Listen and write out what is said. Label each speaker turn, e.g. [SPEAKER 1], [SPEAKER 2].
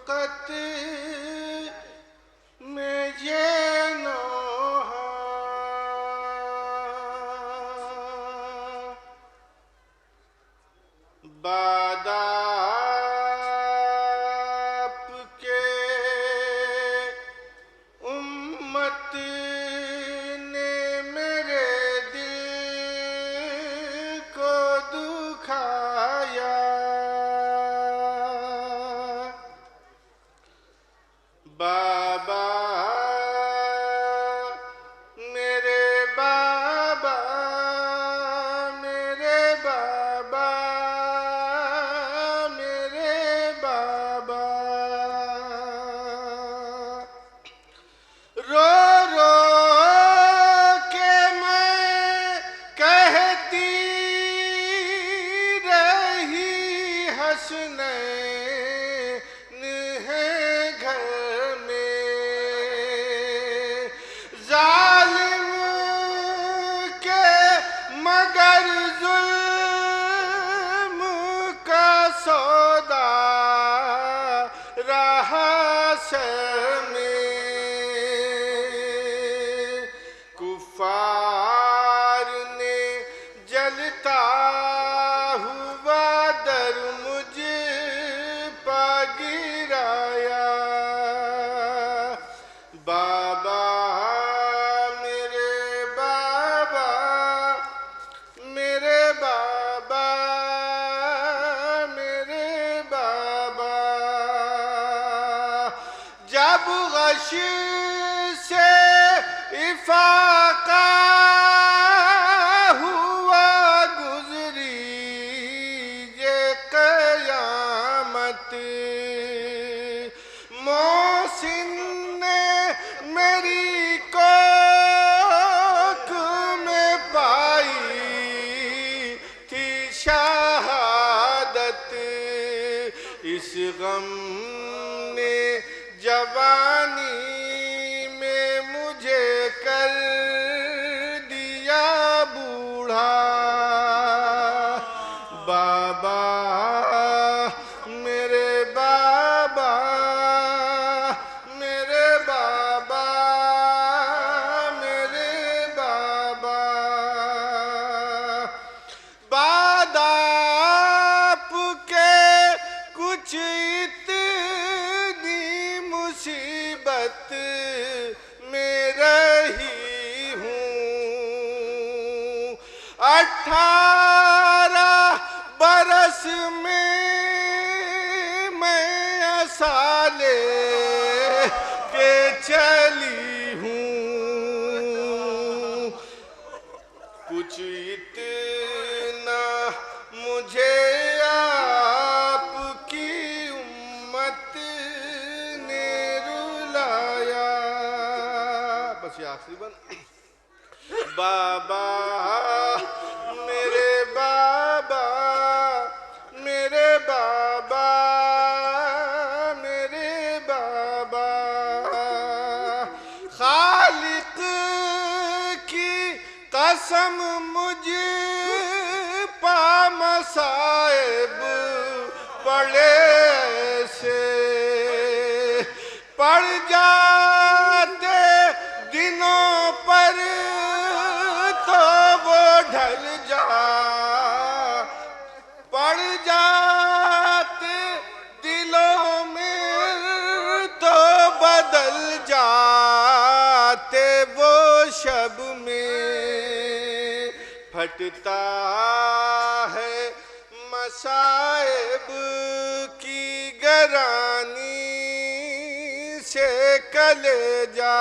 [SPEAKER 1] فرقت میں یہ نوحہ بعد آپ کے امت نے میرے دل کو دکھایا بابا میرے بابا میرے بابا میرے بابا رو رو کے میں کہتی رہی حسنین ہے گھر میں ظالم کے مگر ظلم کا سودا رہا سر میں کفار نے جلتا ہوا در مجھ پا گرایا بابا میرے بابا میرے بابا میرے بابا جب غش سے افاقہ ہوا گزری یہ قیامت محسن نے میری کوکھ میں پائی تھی شہادت اس غم نے جوانی میں مجھے کر دیا بوڑھا بابا میرے بابا میرے بابا میرے بابا بعد آپ کے کچھ اتنی مصیبت میں رہی ہوں 18 برس میں سالے کے چلی ہوں کچھ اتنا مجھے آپ کی امت نے رلایا بس یہ آخری بن بابا میرے بابا میرے بابا میرے بابا خالق کی قسم مجھ پا مصائب پڑے ایسے پڑ جاتے دنوں پر تو وہ ڈھل جا پڑ جاتے دلوں میں تو بدل جاتے وہ شب میں پھٹتا ہے مصائب کی گرانی سے کلیجہ